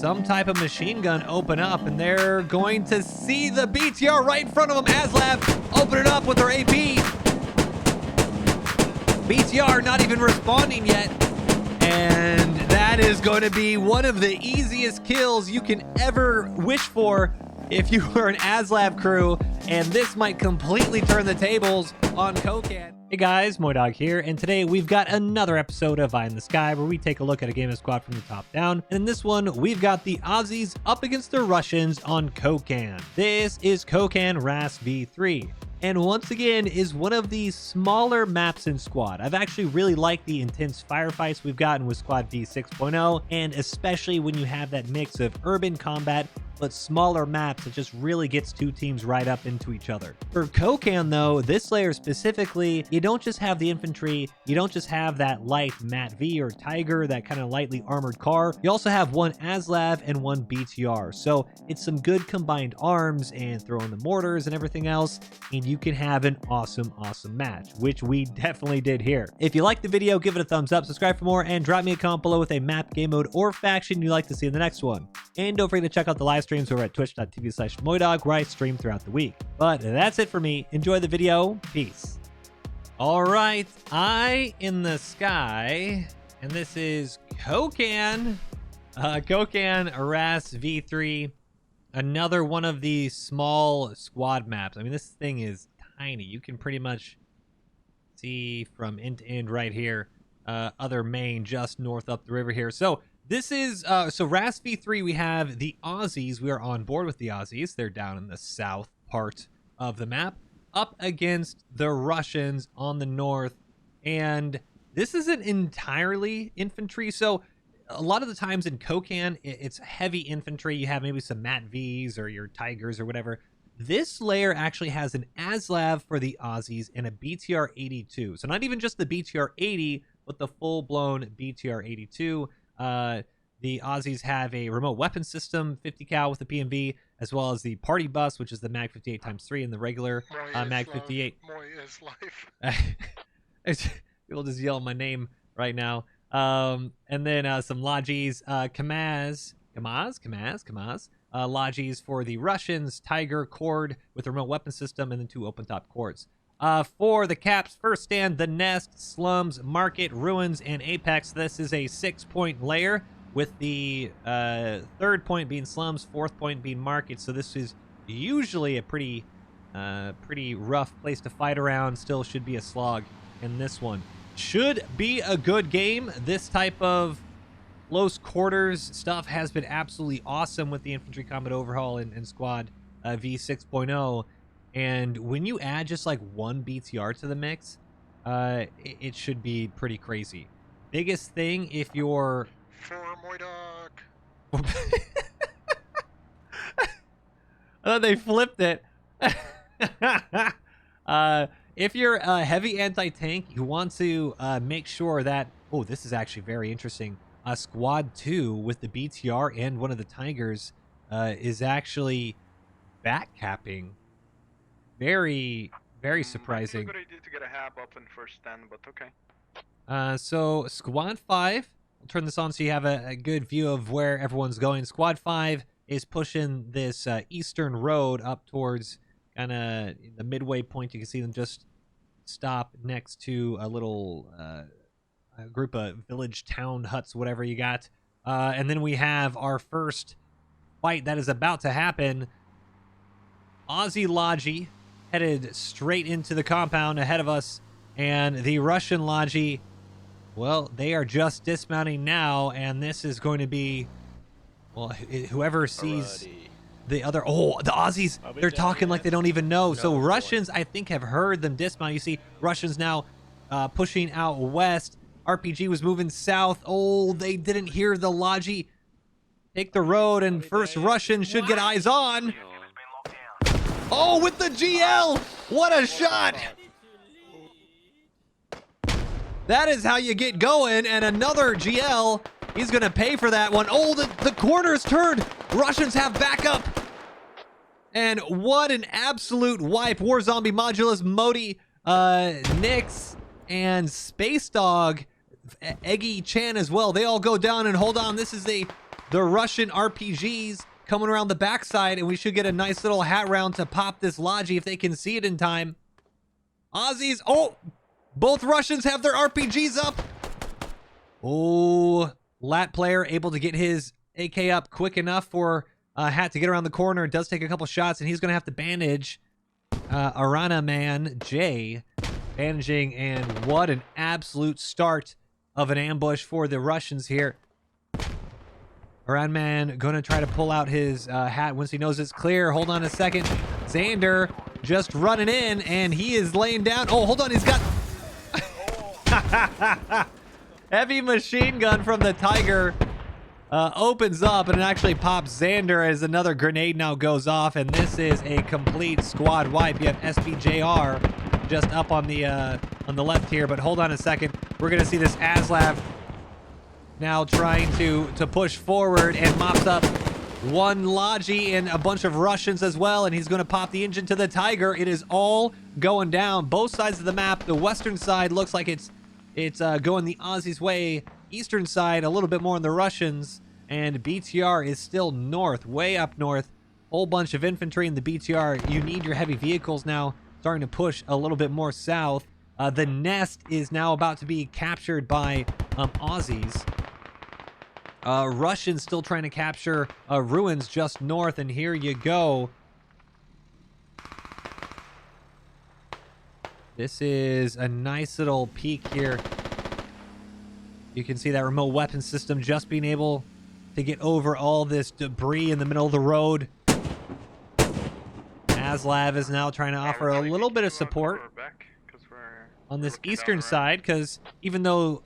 some type of machine gun open up, and they're going to see the BTR right in front of them. ASLav open it up with their AP. BTR not even responding yet. And that is going to be one of the easiest kills you can ever wish for if you were an ASLav crew. And this might completely turn the tables on Kokan. Hey guys, MoiDawg here, and today we've got another episode of Eye in the Sky where we take a look at a game of squad from the top down. And in this one, we've got the Aussies up against the Russians on Kokan. This is Kokan RAS V3. And once again is one of the smaller maps in Squad. I've actually really liked the intense firefights we've gotten with Squad V 6.0, and especially when you have that mix of urban combat but smaller maps that just really gets two teams right up into each other. For Kokan though, this layer specifically, you don't just have the infantry, you don't just have that light Mat V or Tiger, that kind of lightly armored car, you also have one ASLav and one BTR. So it's some good combined arms and throw in the mortars and everything else, and you can have an awesome match, which we definitely did here. If you liked the video, give it a thumbs up, subscribe for more, and drop me a comment below with a map, game mode, or faction you'd like to see in the next one. And don't forget to check out the live streams over at twitch.tv/MoiDawg, where I stream throughout the week. But that's it for me. Enjoy the video. Peace. All right, Eye in the Sky, and this is Kokan. Kokan RAS V3. Another one of the small squad maps. I mean, this thing is tiny. You can pretty much see from end to end right here. Other main just north up the river here. So this is, so RAS V3, we have the Aussies. We are on board with the Aussies. They're down in the south part of the map, up against the Russians on the north. And this isn't entirely infantry. So a lot of the times in Kokan, it's heavy infantry. You have maybe some Mat Vs or your Tigers or whatever. This layer actually has an ASLav for the Aussies and a BTR 82. So not even just the BTR 80, but the full-blown BTR 82. The Aussies have a remote weapon system, 50 cal with the PMV, as well as the party bus, which is the Mag 58x3 and the regular Mag 58. Moi is life. People just yell my name right now. And then some Logis, Kamaz, Logis for the Russians, Tiger, Cord with a remote weapon system, and then 2 open top cords. For the caps, First Stand, The Nest, Slums, Market, Ruins, and Apex. This is a 6-point layer with the 3rd point being Slums, 4th point being Market. So this is usually a pretty rough place to fight around. Still should be a slog in this one. Should be a good game. This type of close quarters stuff has been absolutely awesome with the Infantry Combat Overhaul and Squad V 6.0. And when you add just like one BTR to the mix, it should be pretty crazy. Biggest thing if you're... For MoiDawg. I thought they flipped it. If you're a heavy anti-tank, you want to make sure that... Oh, this is actually very interesting. Squad 2 with the BTR and one of the Tigers is actually back-capping. Very surprising. Might be a good idea to get a hab up in First Stand, but okay. So Squad 5, I'll turn this on so you have a good view of where everyone's going. Squad 5 is pushing this eastern road up towards kind of the midway point. You can see them just stop next to a little group of village town huts, whatever you got. And then we have our first fight that is about to happen. Aussie Logi headed straight into the compound ahead of us, and the Russian Logi, well, they are just dismounting now, and this is going to be, well, whoever sees the other... Oh, the Aussies, they're talking like they don't even know. So Russians, I think, have heard them dismount. You see Russians now pushing out west. RPG was moving south. Oh, they didn't hear the Logi take the road, and first Russian should get eyes on. Oh, with the GL! What a shot! That is how you get going, and another GL. He's going to pay for that one. Oh, the corner's turned. Russians have backup. And what an absolute wipe. War Zombie Modulus, Modi, Nyx, and Space Dog, Eggy Chan as well. They all go down, and hold on. This is a the Russian RPGs coming around the backside, and we should get a nice little hat round to pop this Logi if they can see it in time. Aussies, oh, both Russians have their RPGs up. Oh, Lat player able to get his AK up quick enough for Hat to get around the corner. It does take a couple shots, and he's going to have to bandage Arana Man J. Bandaging, and what an absolute start of an ambush for the Russians here. Arana Man going to try to pull out his hat once he knows it's clear. Hold on a second. Xander just running in, and he is laying down. Oh, hold on. He's got... Heavy machine gun from the Tiger opens up, and it actually pops Xander as another grenade now goes off, and this is a complete squad wipe. You have SBJR just up on the left here, but hold on a second. We're gonna see this ASLav now trying to push forward and mops up one Logi and a bunch of Russians as well, and he's gonna pop the engine to the Tiger. It is all going down both sides of the map. The western side looks like it's going the Aussies' way. Eastern side, a little bit more on the Russians, and BTR is still north, way up north. Whole bunch of infantry in the BTR. You need your heavy vehicles now, starting to push a little bit more south. The nest is now about to be captured by Aussies. Russians still trying to capture ruins just north, and here you go. This is a nice little peek here. You can see that remote weapon system just being able to get over all this debris in the middle of the road. ASLav is now trying to offer a little bit of support on this eastern side, because even though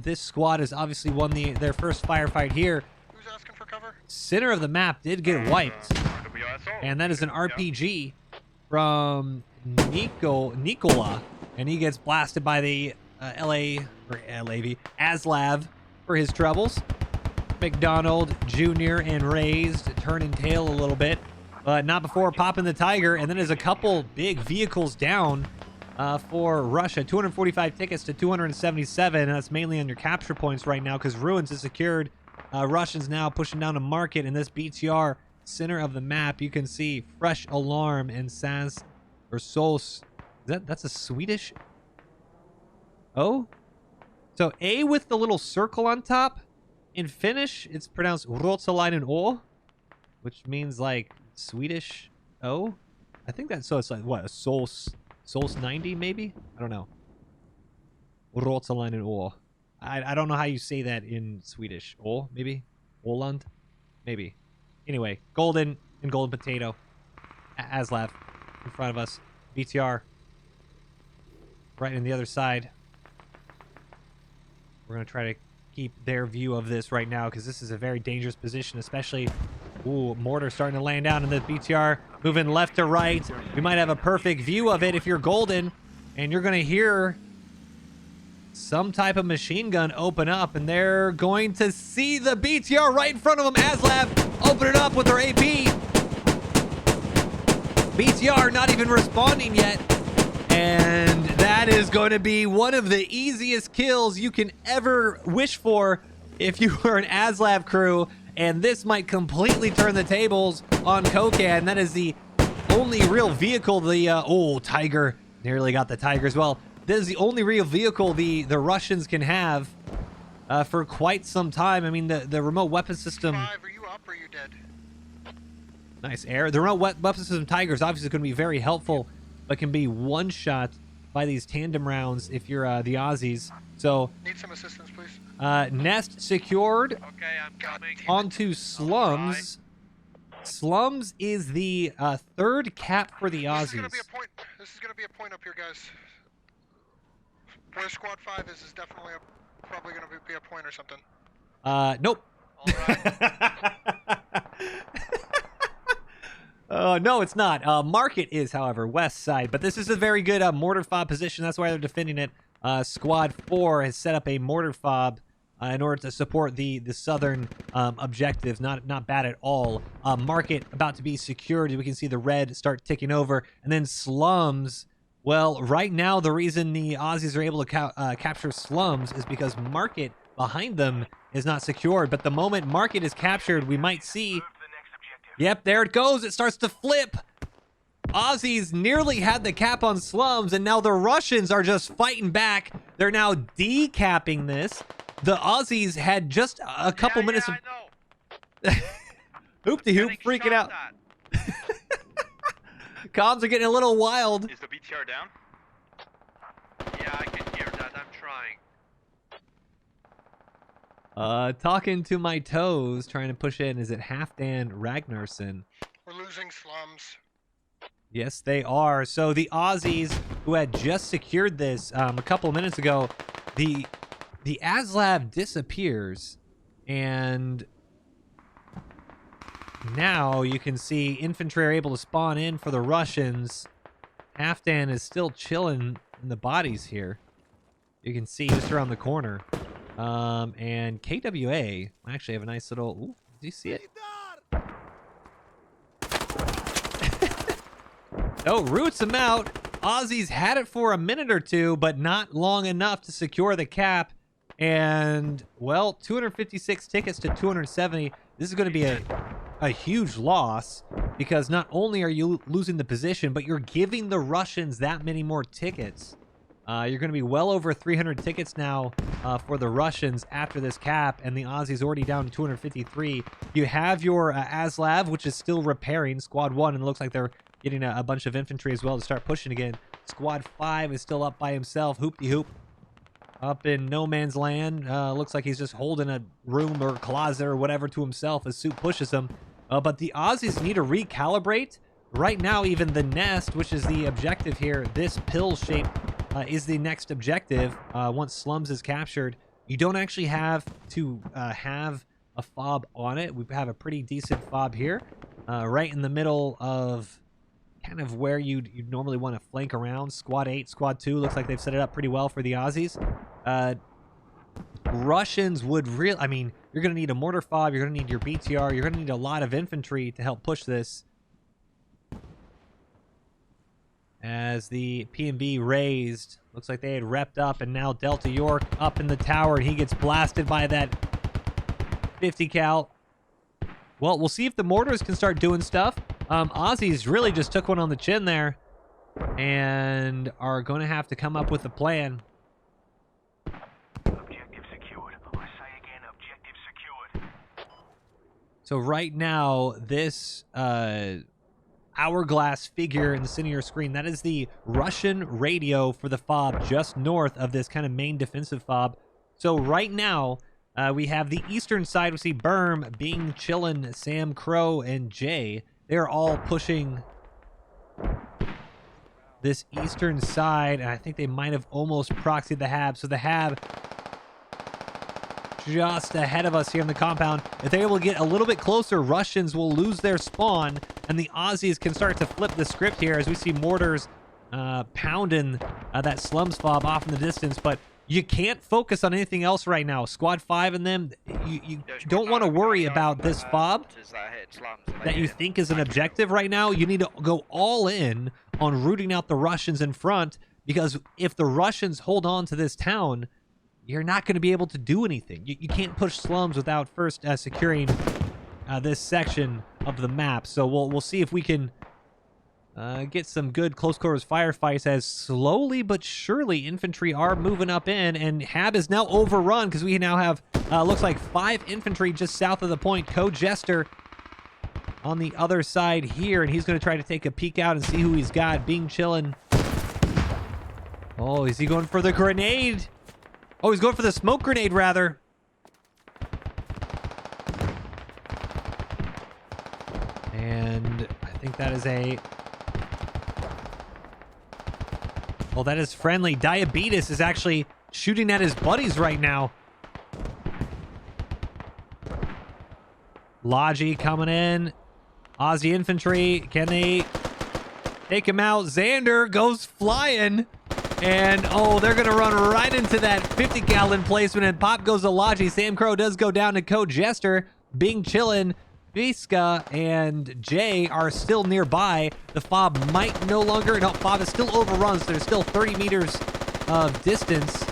this squad has obviously won their first firefight here, who's asking for cover? Center of the map did get wiped. And that is an RPG from Nikola, and he gets blasted by the ASLav for his troubles. McDonald Jr. and Raised turning tail a little bit, but not before popping the Tiger. And then there's a couple big vehicles down for Russia. 245 tickets to 277, and that's mainly on your capture points right now because Ruins is secured. Russians now pushing down a market in this BTR center of the map. You can see Fresh Alarm and Saz or Sos. That's a Swedish O? So A with the little circle on top. In Finnish, it's pronounced Ruotsalainen O, which means like Swedish O. I think that's, so it's like, what, a Sos 90 maybe? I don't know. Ruotsalainen O. I don't know how you say that in Swedish. O, maybe? Åland? Maybe. Anyway, Golden and Golden Potato. ASLav in front of us. BTR right on the other side. We're going to try to keep their view of this right now because this is a very dangerous position, especially... Ooh, mortar starting to land down in the BTR, moving left to right. We might have a perfect view of it if you're Golden, and you're going to hear some type of machine gun open up, and they're going to see the BTR right in front of them. ASLav open it up with their AP. BTR not even responding yet, and that is going to be one of the easiest kills you can ever wish for if you were an ASLav crew. And this might completely turn the tables on Kokan. That is the only real vehicle oh, Tiger. Nearly got the Tiger as well. This is the only real vehicle the Russians can have for quite some time. I mean, the remote weapon system... Are you up or are you dead? Nice air. The remote weapon system Tiger is obviously going to be very helpful, but can be one-shot by these tandem rounds if you're the Aussies. So... Need some assistance, please. Nest secured. Okay, I'm coming. Onto Slums. Right. Slums is the third cap for the Aussies. This is gonna be a point. This is gonna be a point up here, guys. Where Squad 5 is definitely probably gonna be a point or something. Nope. All right. No, it's not. Market is, however, west side, but this is a very good mortar fob position. That's why they're defending it. Squad 4 has set up a mortar fob in order to support the southern objectives. Not bad at all. Market about to be secured. We can see the red start ticking over. And then Slums. Well, right now, the reason the Aussies are able to capture Slums is because Market behind them is not secured. But the moment market is captured, we might see... Yep, there it goes. It starts to flip. Aussies nearly had the cap on slums, and now the Russians are just fighting back. They're now decapping this. The Aussies had just a couple minutes of... Hoop-de-hoop freaking out. Comms are getting a little wild. Is the BTR down? Yeah, I can hear that. I'm trying. Talking to my toes, trying to push in. Is it Halfdan Ragnarsson? We're losing slums. Yes, they are. So the Aussies, who had just secured this a couple of minutes ago, the ASLAV disappears, and now you can see infantry are able to spawn in for the Russians. Halfdan is still chilling in the bodies here. You can see just around the corner. And KWA actually have a nice little... Ooh, do you see it? Oh, roots him out. Aussies had it for a minute or two, but not long enough to secure the cap. And, well, 256 tickets to 270. This is going to be a huge loss, because not only are you losing the position, but you're giving the Russians that many more tickets. You're going to be well over 300 tickets now for the Russians after this cap, and the Aussies already down to 253. You have your ASLAV, which is still repairing, Squad 1, and it looks like they're getting a bunch of infantry as well to start pushing again. Squad 5 is still up by himself, hoop-de-hoop, up in no man's land. Looks like he's just holding a room or closet or whatever to himself as Soup pushes him. But the Aussies need to recalibrate. Right now, even the nest, which is the objective here, this pill shape is the next objective. Once slums is captured, you don't actually have to have a fob on it. We have a pretty decent fob here, right in the middle of kind of where you'd normally want to flank around. Squad 8, Squad 2, looks like they've set it up pretty well for the Aussies. Russians would really... I mean, you're going to need a mortar fob, you're going to need your BTR, you're going to need a lot of infantry to help push this. As the P&B raised, looks like they had repped up, and now Delta York up in the tower, and he gets blasted by that 50 cal. Well, we'll see if the mortars can start doing stuff. Aussies really just took one on the chin there, and are going to have to come up with a plan. Objective secured. I say again, objective secured. So right now, this hourglass figure in the center of your screen, that is the Russian radio for the fob just north of this kind of main defensive fob. So right now, we have the eastern side. We see Berm, Bing, Chillin, Sam, Crow, and Jay. They're all pushing this eastern side, and I think they might have almost proxied the Hab. So the Hab just ahead of us here in the compound. If they're able to get a little bit closer, Russians will lose their spawn, and the Aussies can start to flip the script here as we see mortars pounding that slums fob off in the distance. But you can't focus on anything else right now. Squad 5 and them, you don't want to worry about this fob that you think is an objective right now. You need to go all in on rooting out the Russians in front, because if the Russians hold on to this town, you're not going to be able to do anything. You can't push slums without first securing this section of the map. So we'll see if we can get some good close quarters firefights, as slowly but surely infantry are moving up in, and Hab is now overrun because we now have looks like 5 infantry just south of the point. Co-Jester on the other side here, and he's going to try to take a peek out and see who he's got. Being chillin'. Oh, is he going for the grenade? Oh, he's going for the smoke grenade, rather. And I think that is a... Well, that is friendly. Diabetes is actually shooting at his buddies right now. Logi coming in. Aussie infantry. Can they take him out? Xander goes flying. And, oh, they're going to run right into that 50 cal emplacement, and pop goes to Logi. Sam Crow does go down to Co-Jester. Bing chillin'. Fiska and Jay are still nearby. The fob might no longer... No, fob is still overrun, so there's still 30 meters of distance.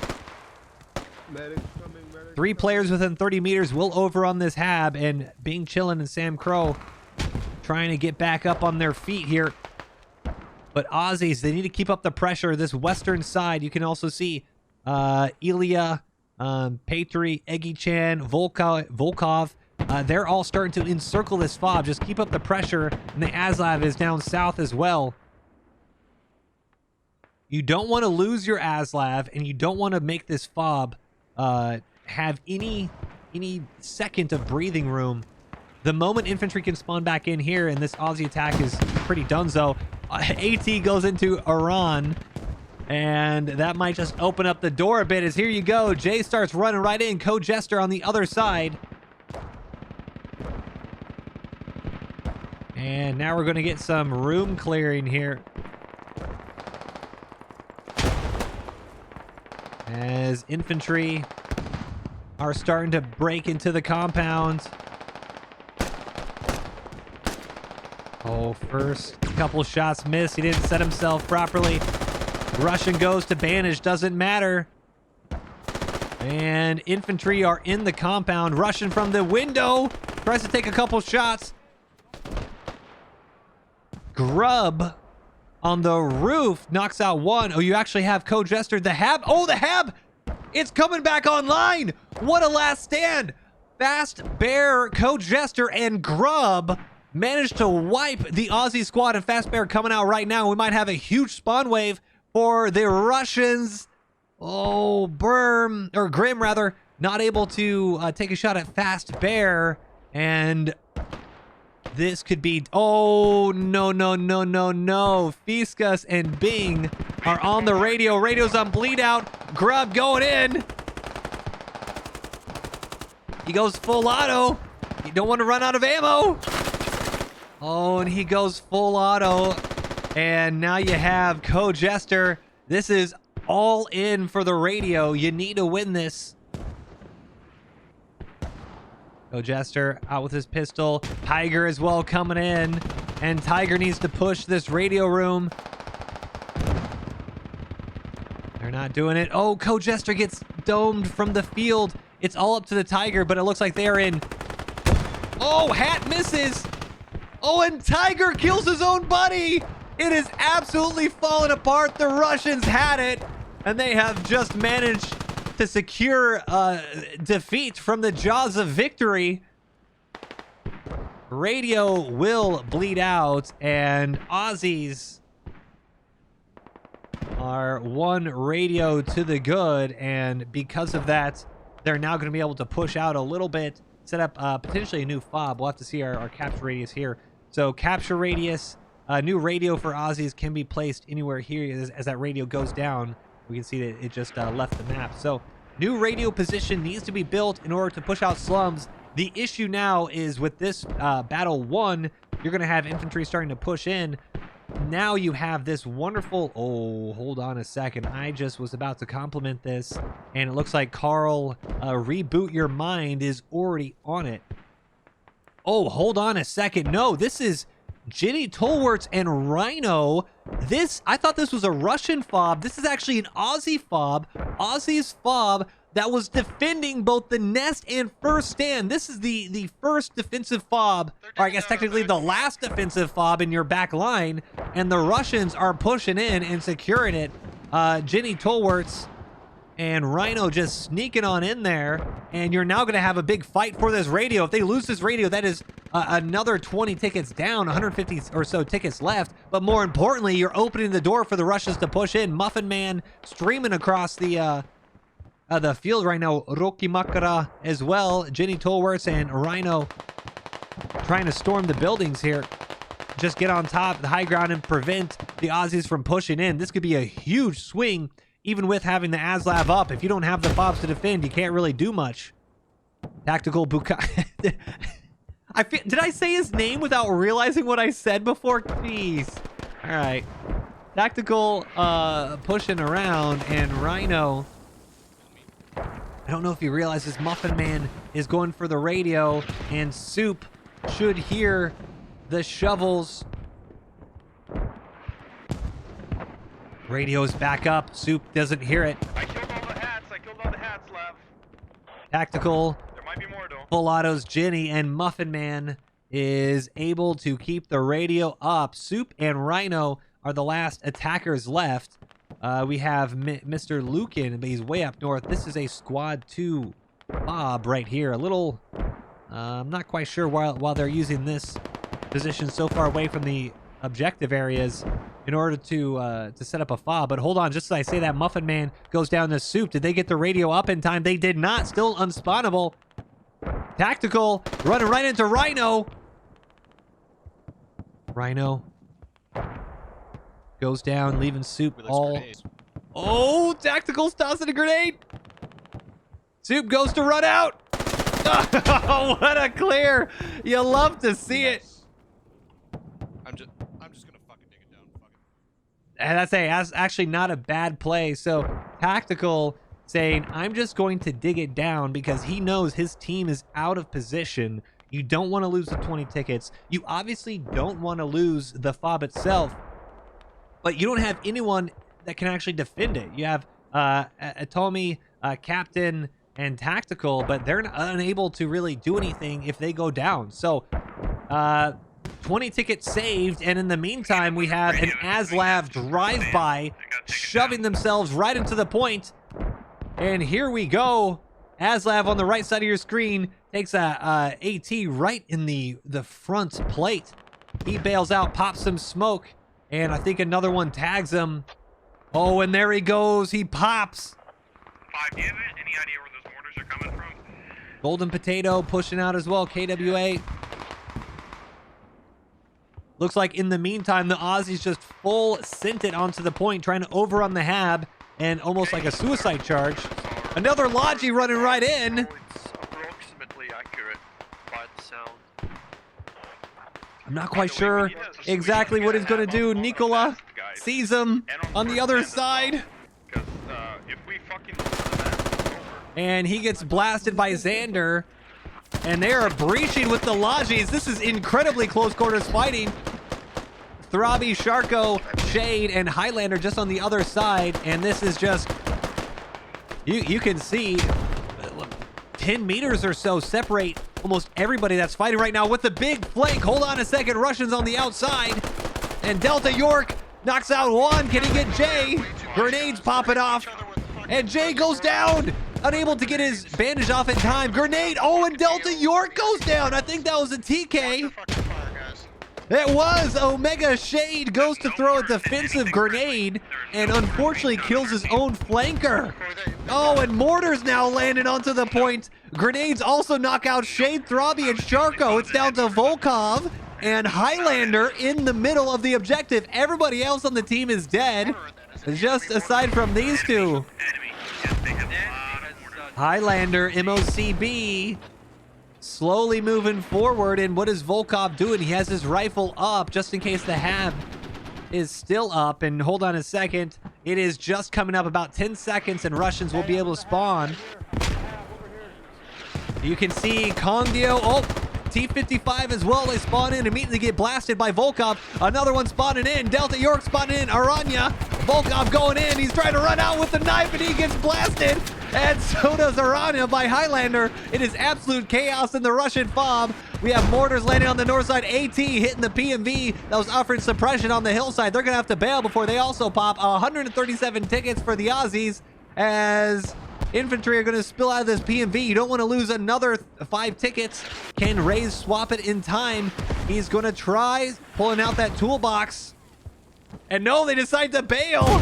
Medics coming, medics. 3 players within 30 meters will over on this hab, and Bing Chillin and Sam Crow trying to get back up on their feet here. But Aussies, they need to keep up the pressure. This western side, you can also see Ilya, Patry, Eggy-chan, Volkov. They're all starting to encircle this fob. Just keep up the pressure, and the ASLAV is down south as well. You don't want to lose your ASLAV, and you don't want to make this fob have any second of breathing room. The moment infantry can spawn back in here, and this Aussie attack is pretty donezo, AT goes into Iran, and that might just open up the door a bit. As here you go, Jay starts running right in, Co-Jester on the other side. And now we're going to get some room clearing here. As infantry are starting to break into the compound. Oh, first couple shots missed. He didn't set himself properly. Russian goes to bandage. Doesn't matter. And infantry are in the compound. Russian from the window. Tries to take a couple shots. Grub on the roof knocks out one. Oh, you actually have Co-Jester. The hab. Oh, the hab. It's coming back online. What a last stand. Fast Bear, Co-Jester, and Grub managed to wipe the Aussie squad, and Fast Bear coming out right now. We might have a huge spawn wave for the Russians. Oh, Grim rather, not able to take a shot at Fast Bear, and this could be, oh, no. Fiskas and Bing are on the radio. Radio's on bleed out. Grub going in. He goes full auto. You don't want to run out of ammo. Oh, and he goes full auto. And now you have Co-Jester. This is all in for the radio. You need to win this. Co-Jester out with his pistol. Tiger as well coming in. And Tiger needs to push this radio room. They're not doing it. Oh, Co-Jester gets domed from the field. It's all up to the Tiger, but it looks like they're in. Oh, hat misses. Oh, and Tiger kills his own buddy. It is absolutely falling apart. The Russians had it, and they have just managed to secure defeat from the jaws of victory. Radio will bleed out, and Aussies are one radio to the good, and because of that, they're now going to be able to push out a little bit, set up potentially a new fob. We'll have to see our capture radius here. So capture radius, new radio for Aussies can be placed anywhere here. As that radio goes down, we can see that it just left the map. So new radio position needs to be built in order to push out slums. The issue now is with this battle 1, you're going to have infantry starting to push in. Now you have this wonderful... Oh, hold on a second. I just was about to compliment this, and it looks like Carl, Reboot Your Mind is already on it. Oh, hold on a second. No, this is Ginny Tolwerts and Rhino. I thought this was a Russian fob. This is actually an Aussie fob. Aussie's fob that was defending both the nest and first stand. This is the first defensive fob, or I guess technically the last defensive fob in your back line, and the Russians are pushing in and securing it. Ginny Tolwerts and Rhino just sneaking on in there, and you're now going to have a big fight for this radio. If they lose this radio, that is another 20 tickets down, 150 or so tickets left, but more importantly, you're opening the door for the Russians to push in. Muffin Man streaming across the field right now. Roki Makara as well. Ginny Tolwerts and Rhino trying to storm the buildings here. Just get on top, the high ground, and prevent the Aussies from pushing in. This could be a huge swing, even with having the ASLAV up. If you don't have the fobs to defend, you can't really do much. Tactical Bukai. Did I say his name without realizing what I said before? Jeez. All right. Tactical pushing around, and Rhino... I don't know if he realizes Muffin Man is going for the radio, and Soup should hear the shovels. Radio's back up. Soup doesn't hear it. I killed all the hats, Lav. Tactical, There might be more though. Full Auto's Ginny, and Muffin Man is able to keep the radio up. Soup and Rhino are the last attackers left. We have Mr. Lucan, but he's way up north. This is a squad 2 Bob right here. A little, I'm not quite sure while they're using this position so far away from the objective areas in order to set up a fob. But hold on, just as I say that, Muffin Man goes down to Soup. Did they get the radio up in time? They did not. Still unspawnable. Tactical running right into Rhino. Rhino goes down, leaving Soup all. Oh, Tactical's tossing a grenade. Soup goes to run out. Oh, what a clear! You love to see it. I'm just gonna fucking dig it down. Fuck it. And that's actually not a bad play. So Tactical saying, I'm just going to dig it down because he knows his team is out of position. You don't want to lose the 20 tickets. You obviously don't want to lose the fob itself, but you don't have anyone that can actually defend it. You have Atomi, Captain, and Tactical, but they're unable to really do anything if they go down. So 20 tickets saved, and in the meantime, we have an ASLav drive-by shoving themselves right into the point. And here we go. ASLav on the right side of your screen takes a AT right in the front plate. He bails out, pops some smoke, and I think another one tags him. Oh, and there he goes. He pops. 5, do you have any idea where those mortars are coming from? Golden Potato pushing out as well. KWA. Looks like in the meantime, the Aussies just full sent it onto the point, trying to overrun the hab, and almost like a suicide charge. Another Logi running right in. It's approximately accurate by the sound. I'm not quite sure exactly what he's going to do. Nikola sees him on the other side. Because if we fucking lose the map, it's over. And he gets blasted by Xander. And they are breaching with the Logis. This is incredibly close quarters fighting. Throbby, Sharko, Shade, and Highlander just on the other side. And this is just... You can see 10 meters or so separate almost everybody that's fighting right now with the big flank. Hold on a second. Russians on the outside. And Delta York knocks out one. Can he get Jay? Grenades popping off. And Jay goes down. Unable to get his bandage off in time. Grenade. Oh, and Delta York goes down. I think that was a TK. It was. Omega Shade goes to throw a defensive grenade and unfortunately kills his own flanker. Oh, and mortars now landing onto the point. Grenades also knock out Shade, Throbby, and Sharko. It's down to Volkov and Highlander in the middle of the objective. Everybody else on the team is dead, just aside from these two. Highlander, MOCB, slowly moving forward. And what is Volkov doing? He has his rifle up just in case the hab is still up. And hold on a second. It is just coming up about 10 seconds and Russians will be able to spawn. You can see Kongdio. Oh, T-55 as well. They spawn in, immediately get blasted by Volkov. Another one spawning in. Delta York spawning in. Aranya. Volkov going in. He's trying to run out with the knife and he gets blasted. And so does Aranya by Highlander. It is absolute chaos in the Russian fob. We have mortars landing on the north side. AT hitting the PMV that was offering suppression on the hillside. They're going to have to bail before they also pop. 137 tickets for the Aussies as Infantry are going to spill out of this PMV. You don't want to lose another 5 tickets. Can Raze swap it in time? He's going to try pulling out that toolbox. And no, they decide to bail.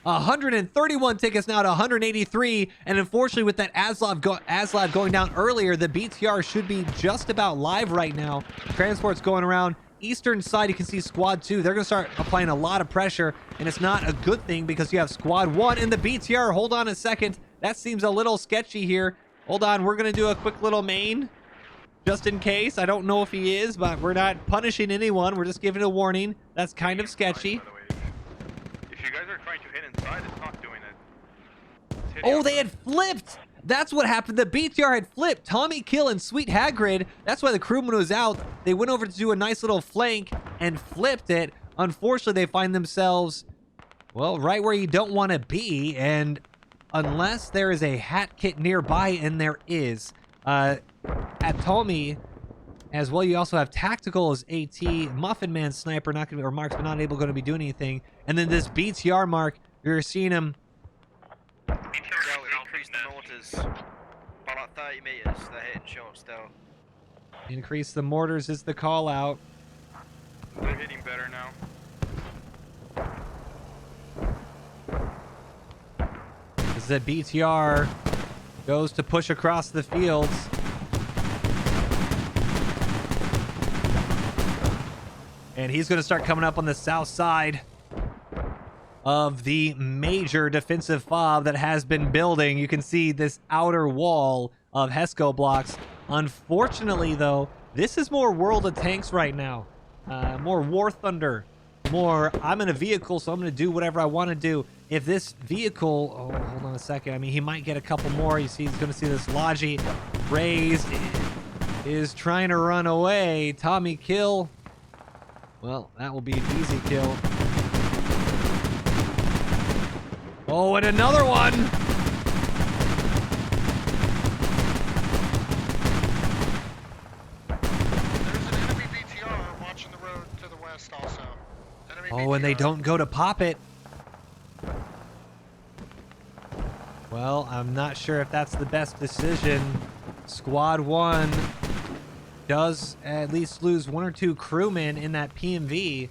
$131 tickets now to 183, and unfortunately with that ASLav going down earlier, the BTR should be just about live right now. Transport's going around. Eastern side, you can see squad 2. They're going to start applying a lot of pressure, and it's not a good thing because you have squad 1 in the BTR. Hold on a second. That seems a little sketchy here. Hold on. We're going to do a quick little main just in case. I don't know if he is, but we're not punishing anyone. We're just giving a warning. That's kind of sketchy. If you guys are trying to hit inside, it's not doing it. Oh, they had flipped. That's what happened. The BTR had flipped. Tommy Kill and Sweet Hagrid. That's why the crewman was out. They went over to do a nice little flank and flipped it. Unfortunately, they find themselves Well, right where you don't want to be, and unless there is a hat kit nearby, and there is, at Tommy, as well, you also have tactical as AT, Muffin Man Sniper, not gonna be, or Marksman not able to be doing anything, and then this BTR Mark, you're seeing him. Yo, increase the mortars by like 30 meters. They're hitting short still. Increase the mortars is the call out. They're hitting better now. As the BTR goes to push across the fields. And he's going to start coming up on the south side of the major defensive fob that has been building. You can see this outer wall of HESCO blocks. Unfortunately, though, this is more World of Tanks right now. More War Thunder. More, I'm in a vehicle, so I'm going to do whatever I want to do. If this vehicle... Oh, hold on a second. I mean, he might get a couple more. You see, he's going to see this Logi. Raze is trying to run away. Tommy kill. Well, that will be an easy kill. Oh, and another one! There's an enemy BTR watching the road to the west also. Enemy Oh, and they BTR. don't go to pop it. Well, I'm not sure if that's the best decision. Squad 1 does at least lose 1 or 2 crewmen in that PMV.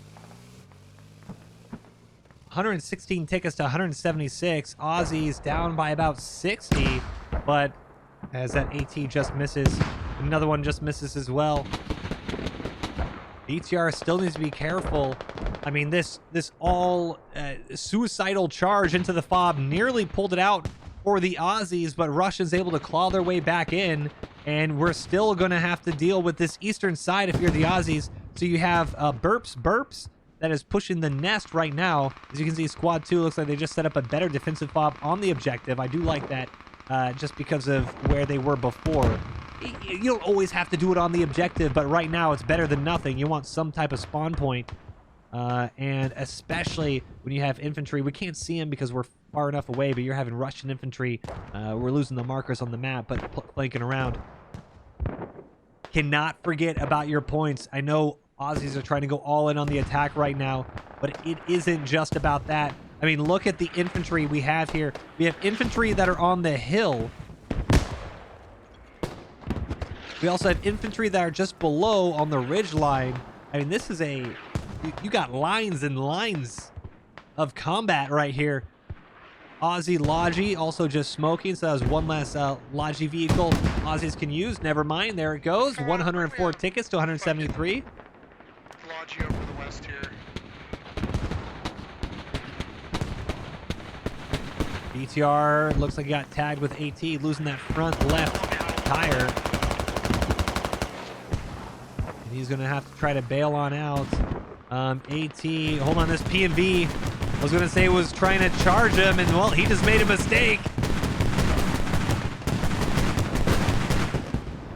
116 tickets to 176. Aussies down by about 60, but as that AT just misses, another one just misses as well. BTR still needs to be careful. I mean, this all suicidal charge into the fob nearly pulled it out for the Aussies, but Russia's able to claw their way back in, and we're still going to have to deal with this eastern side if you're the Aussies. So you have Burps that is pushing the nest right now. As you can see, Squad 2 looks like they just set up a better defensive fob on the objective. I do like that just because of where they were before. You don't always have to do it on the objective, but right now it's better than nothing. You want some type of spawn point. And especially when you have infantry. We can't see them because we're far enough away, but you're having Russian infantry. We're losing the markers on the map, but flanking around. Cannot forget about your points. I know Aussies are trying to go all in on the attack right now, but it isn't just about that. I mean, look at the infantry we have here. We have infantry that are on the hill. We also have infantry that are just below on the ridge line. I mean, this is a... You got lines and lines of combat right here. Aussie Logi also just smoking, so that was one less Logi vehicle Aussies can use. Never mind, there it goes. 104 tickets to 173. Logi over the west here. BTR looks like he got tagged with AT, losing that front left tire. And he's going to have to try to bail on out. AT, hold on, this PMV, I was going to say, was trying to charge him, and well, he just made a mistake.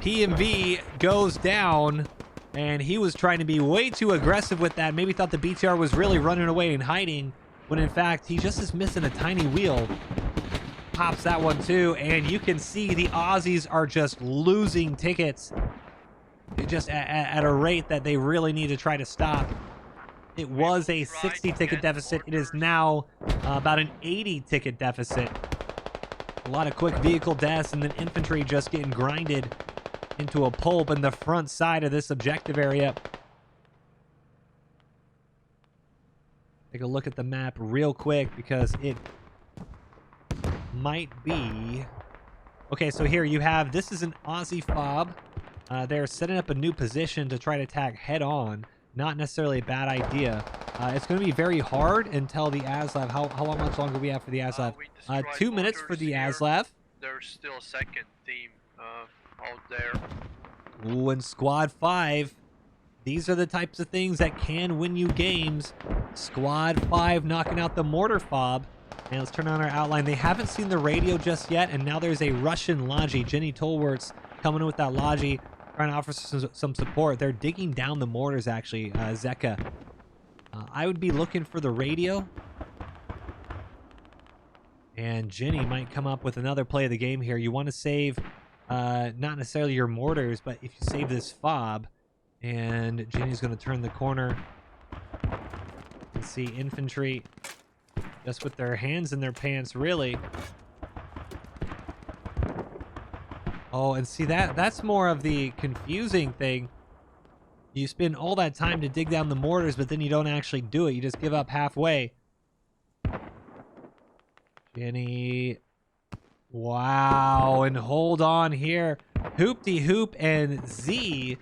PMV goes down, and he was trying to be way too aggressive with that. Maybe thought the BTR was really running away and hiding, when in fact, he just is missing a tiny wheel. Pops that one too, and you can see the Aussies are just losing tickets. Just at a rate that they really need to try to stop. It was a 60 ticket deficit. It is now about an 80 ticket deficit. A lot of quick vehicle deaths, and then infantry just getting grinded into a pulp in the front side of this objective area. Take a look at the map real quick because it might be... Okay, so here you have, this is an Aussie fob. They're setting up a new position to try to attack head on. Not necessarily a bad idea. It's going to be very hard until the ASLAV. How much longer do we have for the ASLAV? 2 minutes for the ASLAV. There's still a second team out there. Ooh, and Squad 5. These are the types of things that can win you games. Squad 5 knocking out the mortar fob. And let's turn on our outline. They haven't seen the radio just yet, and now there's a Russian Logi. Jenny Tolwertz coming in with that Logi, trying to offer some support. They're digging down the mortars, actually, Zeka. I would be looking for the radio. And Ginny might come up with another play of the game here. You want to save not necessarily your mortars, but if you save this fob, and Ginny's going to turn the corner. You see infantry just with their hands in their pants, really. Oh, and see that's more of the confusing thing. You spend all that time to dig down the mortars, but then you don't actually do it. You just give up halfway. Jenny. Wow, and hold on here. Hoop-de-hoop and Z.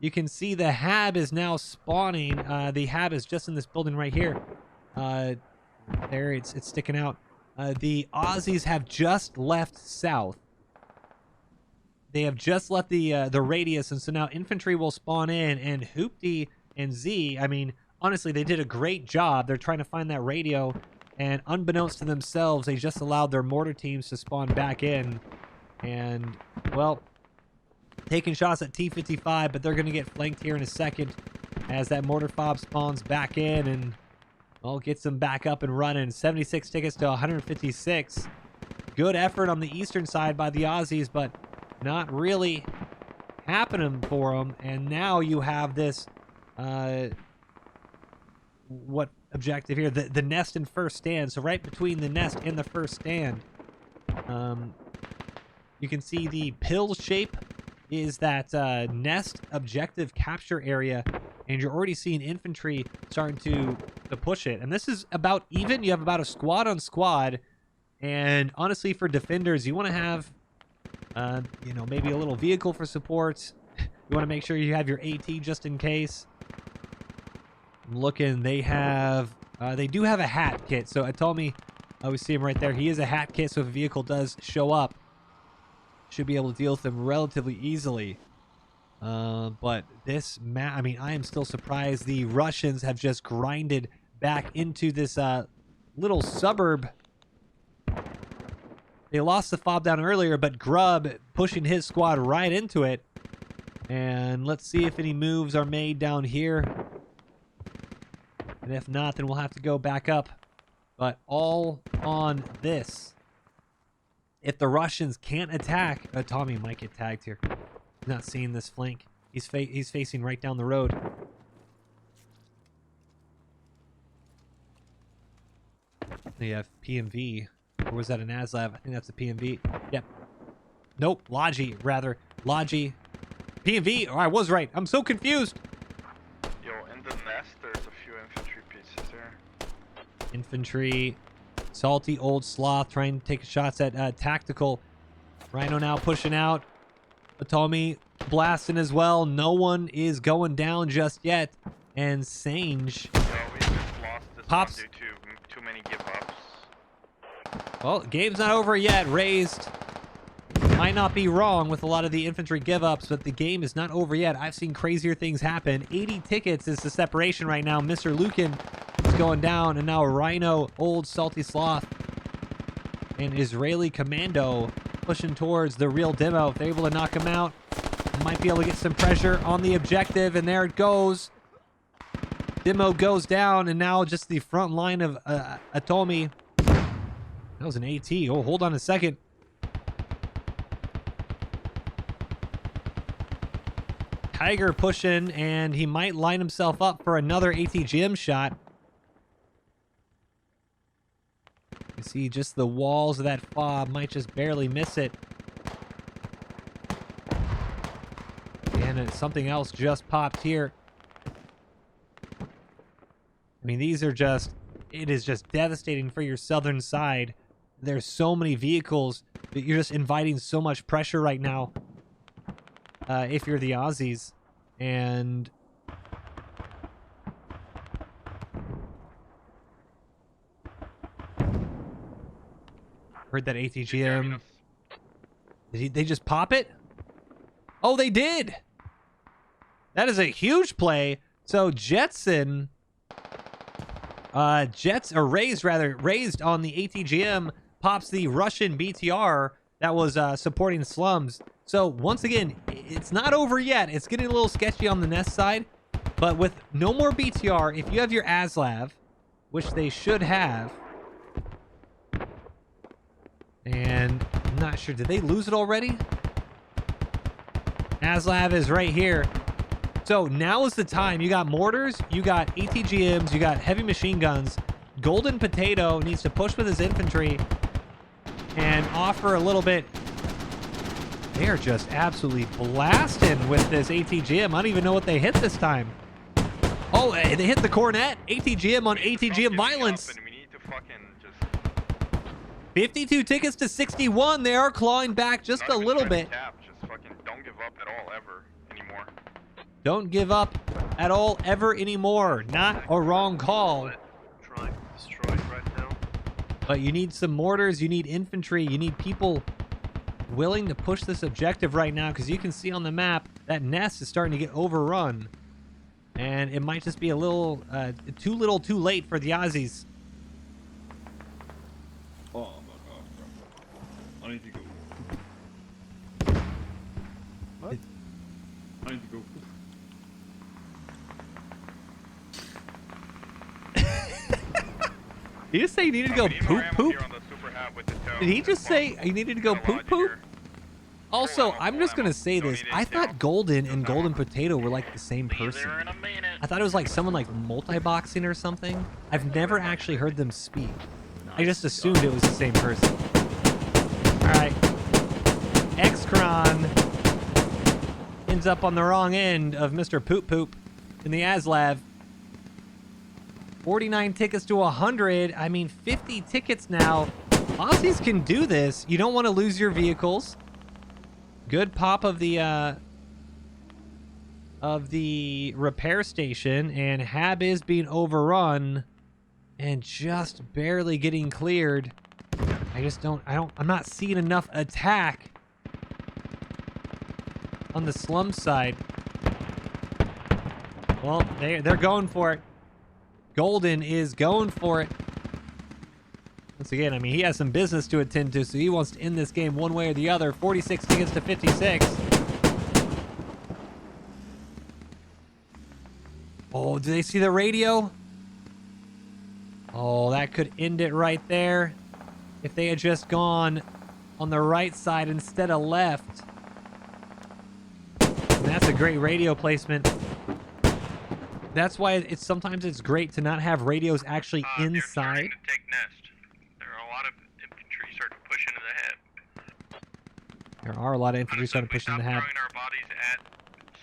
You can see the hab is now spawning. The hab is just in this building right here. There, it's sticking out. The Aussies have just left south. They have just left the radius, and so now infantry will spawn in, and Hoopty and Z, I mean, honestly, they did a great job. They're trying to find that radio, and unbeknownst to themselves, they just allowed their mortar teams to spawn back in. And, well, taking shots at T-55, but they're going to get flanked here in a second as that mortar fob spawns back in, and, well, gets them back up and running. 76 tickets to 156. Good effort on the eastern side by the Aussies, but not really happening for them. And now you have this what objective here, the nest and first stand. So right between the nest and the first stand, you can see the pill shape is that nest objective capture area, and you're already seeing infantry starting to push it. And this is about even. You have about a squad on squad, and honestly, for defenders, you want to have you know, maybe a little vehicle for support. You want to make sure you have your AT just in case. I'm looking, they have, they do have a hat kit. So it told me, we see him right there. He is a hat kit, so if a vehicle does show up, should be able to deal with them relatively easily. But this map, I mean, I am still surprised the Russians have just grinded back into this little suburb. They lost the fob down earlier, but Grub pushing his squad right into it. And let's see if any moves are made down here. And if not, then we'll have to go back up. But all on this. If the Russians can't attack... Tommy might get tagged here. He's not seeing this flank. He's facing right down the road. They have PMV. Or was that an ASLAV? I think that's a PMV. Yep. Nope. Logi, rather. Logi. PMV. Oh, I was right. I'm so confused. Yo, in the nest, there's a few infantry pieces there. Infantry. Salty old sloth trying to take shots at tactical. Rhino now pushing out. Atomi blasting as well. No one is going down just yet. And Sange Yo, we just lost this pops. one due to too many give-ups. Well, game's not over yet. Raised might not be wrong with a lot of the infantry give-ups, but the game is not over yet. I've seen crazier things happen. 80 tickets is the separation right now. Mr. Lucan is going down, and now Rhino, old salty sloth, and Israeli commando pushing towards the real demo. If they're able to knock him out, might be able to get some pressure on the objective, and there it goes. Demo goes down, and now just the front line of Atomi. That was an AT. Oh, hold on a second. Tiger pushing, and he might line himself up for another ATGM shot. You see just the walls of that fob might just barely miss it. And something else just popped here. I mean, these are just... It is just devastating for your southern side. There's so many vehicles that you're just inviting so much pressure right now. If you're the Aussies. And heard that ATGM. They just pop it? Oh, they did. That is a huge play. So Jetson, raised on the ATGM, pops the Russian BTR that was supporting slums. So once again, it's not over yet. It's getting a little sketchy on the nest side, but with no more BTR, if you have your ASLAV, which they should have, And I'm not sure. Did they lose it already? ASLav is right here. So now is the time. You got mortars, you got ATGMs, you got heavy machine guns. Golden Potato needs to push with his infantry and offer a little bit. They are just absolutely blasting with this ATGM. I don't even know what they hit this time. Oh, they hit the cornet. ATGM on ATGM violence. We need to fucking just 52 tickets to 61. They are clawing back just a little bit. Just fucking don't give up at all ever anymore. Don't give up at all ever anymore. Not a wrong call. Trying to destroy it right now. But you need some mortars, you need infantry, you need people willing to push this objective right now, because you can see on the map that nest is starting to get overrun. And it might just be a little too little too late for the Aussies. Oh my god, bro. I need to go. What? I need to go. Did he just say he needed to go We need more poop ammo poop? here on the super hab with the tow. Did he just say he needed to go Got a lot poop poop? here. Also, Full I'm ammo, just full gonna ammo. say Don't this. need I anything thought else. Golden and Just Golden ammo. Potato were like the same person. I thought it was like someone like multi-boxing or something. I've never actually heard them speak. I just assumed it was the same person. Alright. X-Cron ends up on the wrong end of Mr. Poop Poop in the ASLav. 49 tickets to 100. I mean, 50 tickets now. Aussies can do this. You don't want to lose your vehicles. Good pop of the repair station, and Hab is being overrun and just barely getting cleared. I'm not seeing enough attack on the slum side. Well, they're going for it. Golden is going for it. Once again, I mean, he has some business to attend to, so he wants to end this game one way or the other. 46 tickets to 56. Oh, do they see the radio? Oh, that could end it right there. If they had just gone on the right side instead of left. And that's a great radio placement. That's why sometimes it's great to not have radios actually They're inside. starting to take nest. There are a lot of infantry starting to push into the head. There are a lot of infantry starting to push in the head. Throwing our bodies at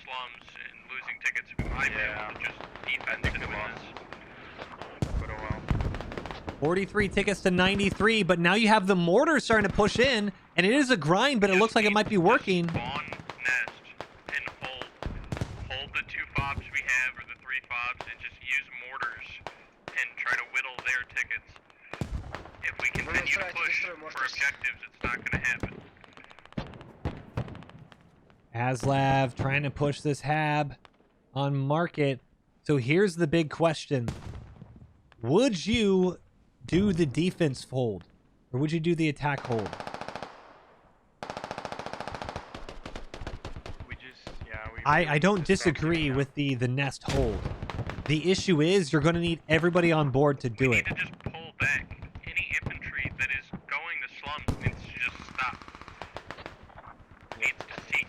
slums and losing tickets, we might be able to just defense and win this. But oh well. 43 tickets to 93, but now you have the mortar starting to push in, and it is a grind, but it looks like it might be working. Spawn nest and hold the 2 fobs we have, or the 3 fobs, and just use mortars and try to whittle their tickets. If we continue to push for objectives, it's not going to happen. ASLav trying to push this Hab on market. So here's the big question. Would you do the defense hold, or would you do the attack hold? I don't disagree with the nest hold. The issue is you're going to need everybody on board to do We it. need to just pull back. Any infantry that is going to slums needs to just stop. Needs to cease.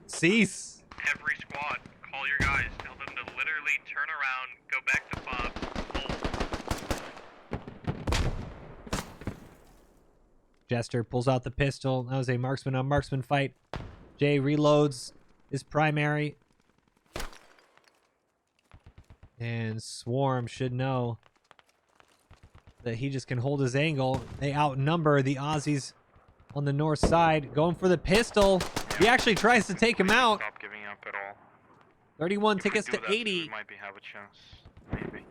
Cease. Every squad, call your guys. Tell them to literally turn around, go back to fob, hold. Jester pulls out the pistol. That was a marksman on marksman fight. Jay reloads his primary. And Swarm should know that he just can hold his angle. They outnumber the Aussies on the north side. Going for the pistol. He actually tries to take him out. Stop giving up at all. 31 If we tickets do to that, 80. We might have a chance. Maybe.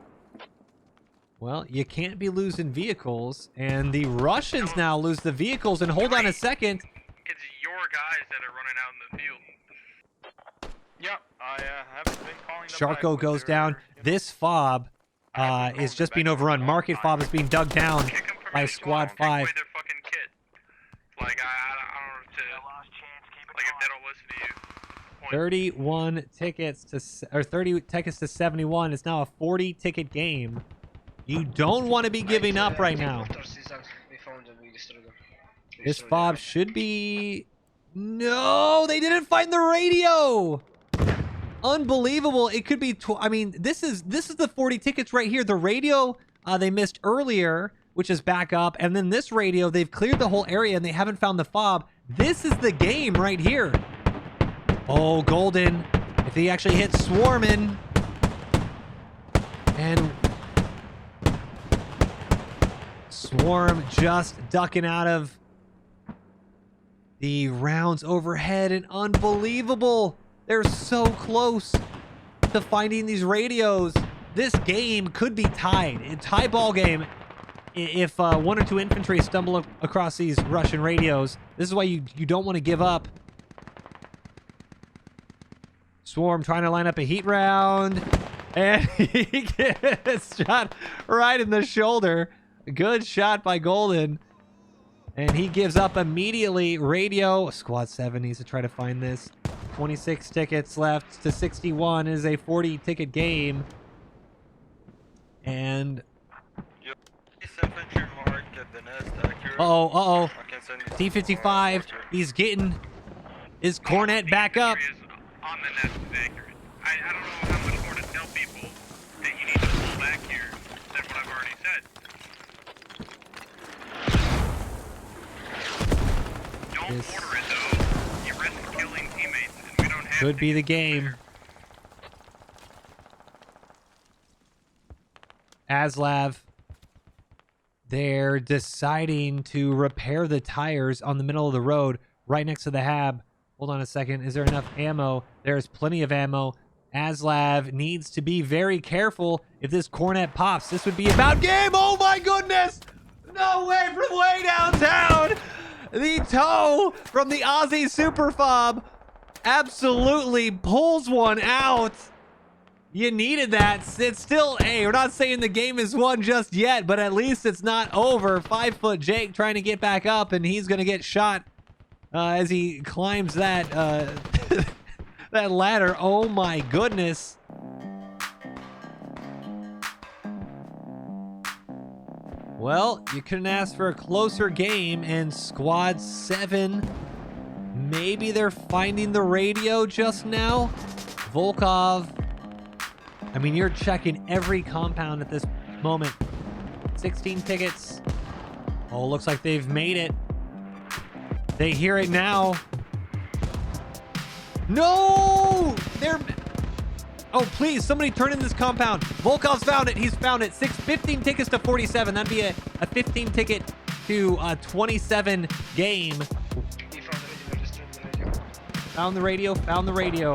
Well, you can't be losing vehicles. And the Russians now lose the vehicles. And hold on a second. It's your guys that are running out in the field. Yep, I haven't been calling them back, Sharko but goes they're, down. you know, This fob is just being overrun. Market fob is being dug down kick 'em from by your Squad Take away 5. their fucking kit. Like, I don't know like if they don't listen to you. Point. 31 tickets to 30 tickets to 71. It's now a 40 ticket game. You don't want to be giving up right now. We found them, we destroyed them. This fob should be... No, they didn't find the radio. Unbelievable. It could be... I mean, this is the 40 tickets right here. The radio they missed earlier, which is back up. And then this radio, they've cleared the whole area and they haven't found the fob. This is the game right here. Oh, Golden. If he actually hits swarming. And Swarm just ducking out of the rounds overhead. And unbelievable. They're so close to finding these radios. This game could be tied. A tie ball game if one or two infantry stumble across these Russian radios. This is why you don't want to give up. Swarm trying to line up a heat round. And he gets shot right in the shoulder. Good shot by Golden. And he gives up immediately. Radio. Squad 7 needs to try to find this. 26 tickets left to 61. It is a 40 ticket game. And Infantry marked at the nest, accurate. uh-oh. I can send you T55. He's getting his cornet back up. On the nest is accurate. I don't know how much more to tell people that you need to pull back here than what I've already said. Don't This order it though. You risk killing teammates, and we don't have could to be the get game. ASLav, they're deciding to repair the tires on the middle of the road right next to the hab. Hold on a second. Is there enough ammo? There's plenty of ammo. ASLav needs to be very careful. If this cornet pops, this would be about game. Oh my goodness! No way, from way downtown! The toe from the Aussie Super Fob absolutely pulls one out. You needed that. It's still, hey, we're not saying the game is won just yet, but at least it's not over. 5-foot Jake trying to get back up, and he's going to get shot as he climbs that that ladder. Oh my goodness. Well, you couldn't ask for a closer game, and Squad 7, maybe they're finding the radio just now. Volkov, I mean, you're checking every compound at this moment. 16 tickets. Oh, looks like they've made it. They hear it now. No! They're... Oh, please, somebody turn in this compound. Volkov's found it. He's found it. 15 tickets to 47. That'd be a 15 ticket to 27 game. Found the radio. Found the radio.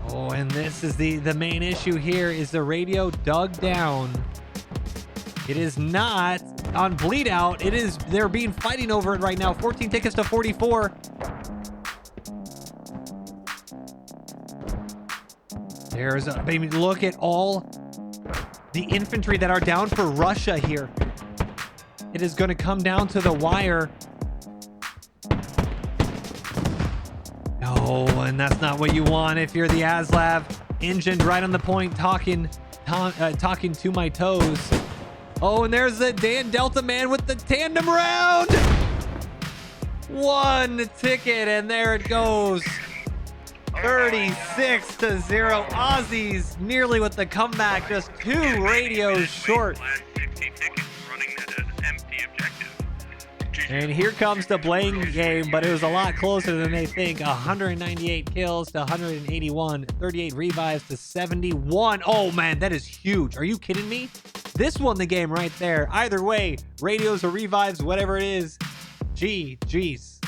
Oh, and this is the main issue here. Is the radio dug down? It is not on bleed out. It is, they're being fighting over it right now. 14 tickets to 44. There's a baby. Look at all the infantry that are down for Russia here. It is going to come down to the wire. No, and that's not what you want if you're the ASLav. Engined right on the point, talking to my toes. Oh, and there's the Dan Delta man with the tandem round. 1 ticket, and there it goes. 36 to 0. Aussies nearly with the comeback, just 2 radios short. And here comes the blame game, but it was a lot closer than they think. 198 kills to 181, 38 revives to 71. Oh man, that is huge. Are you kidding me? This won the game right there. Either way, radios or revives, whatever it is. GG's.